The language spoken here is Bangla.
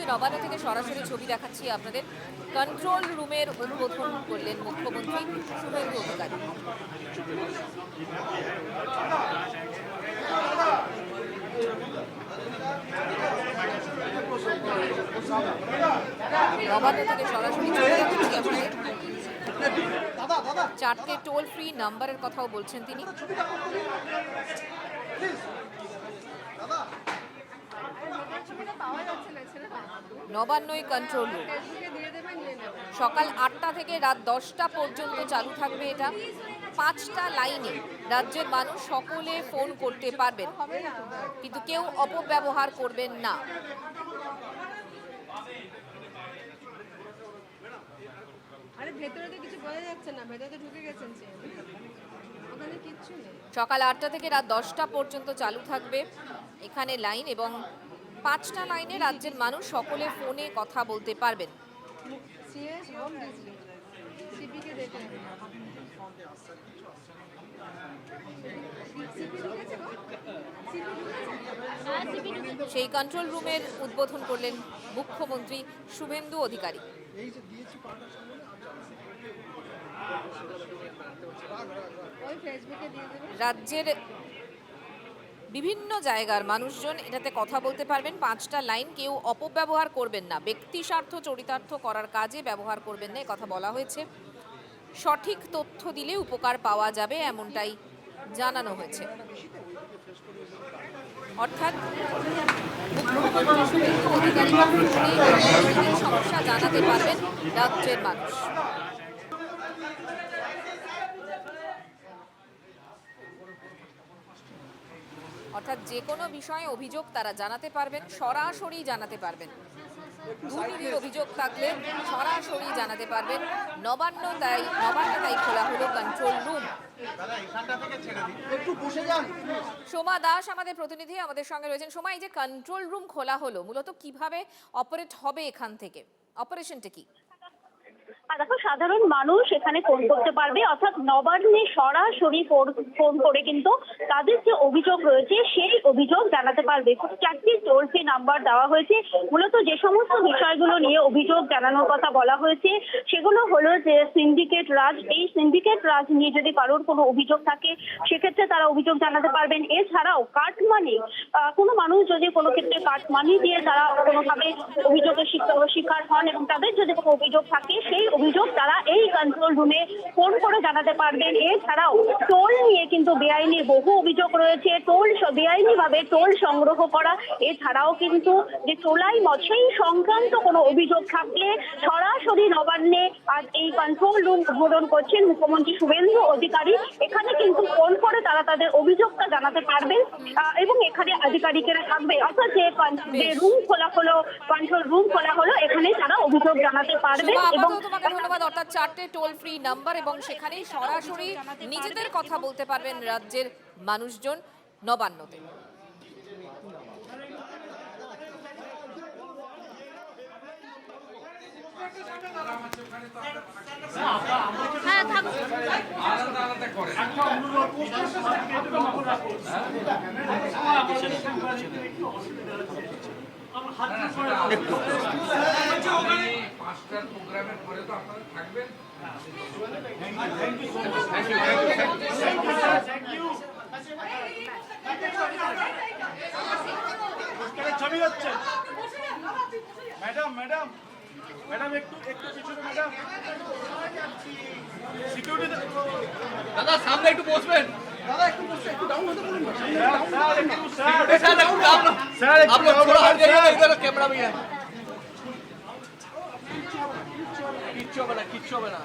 মুহূর্তে নবান্ন থেকে সরাসরি ছবি দেখাচ্ছি আপনাদের। কন্ট্রোল রুমের উদ্বোধন করলেন মুখ্যমন্ত্রী শুভেন্দু অধিকারী। নবান্ন থেকে সরাসরি ছবি দেখাচ্ছি আপনাদের। 4টে টোল ফ্রি নাম্বারের কথাও বলছেন তিনি। নবান্নই কন্ট্রোল রুম। সকাল 8টা থেকে রাত 10টা পর্যন্ত চালু থাকবে এটা। 5টা লাইনে রাজ্যের মানুষ সকলে ফোন করতে পারবেন, কিন্তু কেউ অপব্যবহার করবেন না। সকাল 8টা থেকে রাত 10টা পর্যন্ত চালু থাকবে এখানে লাইন, এবং 5টা লাইনে রাজ্যের মানুষ সকলে ফোনে কথা বলতে পারবেন। সেই কন্ট্রোল রুমের উদ্বোধন করলেন মুখ্যমন্ত্রী শুভেন্দু অধিকারী। রাজ্যের বিভিন্ন জায়গার মানুষজন এটাতে কথা বলতে পারবেন। 5টা লাইন, কেউ অপব্যবহার করবেন না, ব্যক্তি স্বার্থ চরিতার্থ করার কাজে ব্যবহার করবেন না, কথা বলা হয়েছে। সঠিক তথ্য দিলে উপকার পাওয়া যাবে, এমনটাই জানানো হয়েছে। অর্থাৎ মুখ্যমন্ত্রী শুভেন্দু অধিকারী সমস্যা জানাতে পারবেন রাজ্যের মানুষ। অর্থাৎ যে কোনো বিষয়ে অভিযোগ তারা জানাতে পারবেন, সরাসরি জানাতে পারবেন। দুর্নীতির অভিযোগ থাকলে সরাসরি জানাতে পারবেন। নবান্ন তাই খোলা হলো কন্ট্রোল রুম। সোমা দাস আমাদের প্রতিনিধি আমাদের সঙ্গে রয়েছেন। সোমা, এই যে কন্ট্রোল রুম খোলা হলো, মূলত কিভাবে অপারেট হবে এখান থেকে, অপারেশনটা কি? দেখো, সাধারণ মানুষ এখানে ফোন করতে পারবে, অর্থাৎ নবান্নে সরাসরি ফোন করে কিন্তু তাদের যে অভিযোগ রয়েছে সেই অভিযোগ জানাতে পারবে। 4টি টোল ফ্রি নাম্বার দেওয়া হয়েছে। মূলত যে সমস্ত বিষয়গুলো নিয়ে অভিযোগ জানানোর কথা বলা হয়েছে সেগুলো হলো যে সিন্ডিকেট রাজ, এই সিন্ডিকেট রাজ নিয়ে যদি কারোর কোনো অভিযোগ থাকে সেক্ষেত্রে তারা অভিযোগ জানাতে পারবেন। এছাড়াও কাটমানি, কোনো মানুষ যদি কোনো ক্ষেত্রে কাটমানি দিয়ে তারা কোনোভাবে অভিযোগের শিকার হন এবং তাদের যদি কোনো অভিযোগ থাকে সেই অভিযোগ তারা এই কন্ট্রোল রুমে ফোন করে জানাতে পারবেন। এছাড়াও টোল নিয়ে কিন্তু বেআইনি বহু অভিযোগ রয়েছে, বেআইনি ভাবে টোল সংগ্রহ করা, এছাড়াও কিন্তু যে টোলাই মদ সেই সংক্রান্ত কোনো অভিযোগ থাকলে সরাসরি নবান্নে আজ এই কন্ট্রোল রুম উদ্বোধন করছেন মুখ্যমন্ত্রী শুভেন্দু অধিকারী। এখানে কিন্তু ফোন করে তারা তাদের অভিযোগটা জানাতে পারবেন এবং এখানে আধিকারিকেরা থাকবে। অর্থাৎ যে রুম খোলা হলো, কন্ট্রোল রুম খোলা হলো, এখানে তারা অভিযোগ জানাতে পারবে। এবং ধন্যবাদ। অর্থাৎ 4টে টোল ফ্রি নাম্বার এবং সেখানেই সরাসরি নিজেদের কথা বলতে পারবেন রাজ্যের মানুষজন নবান্নতে। মাস্টার প্রোগ্রামের পরে তো আপনারা থাকবেন। ছবি হচ্ছে ম্যাডাম ম্যাডাম ম্যাডাম একটু পিছনে ম্যাডাম, সিকিউরিটি দাদা সামনে একটু বসবেন। दादा एक तो एक डाउन होता बोलूं सर आप लोग थोड़ा हट जाइए, इधर कैमरा भी है। किच्चो बना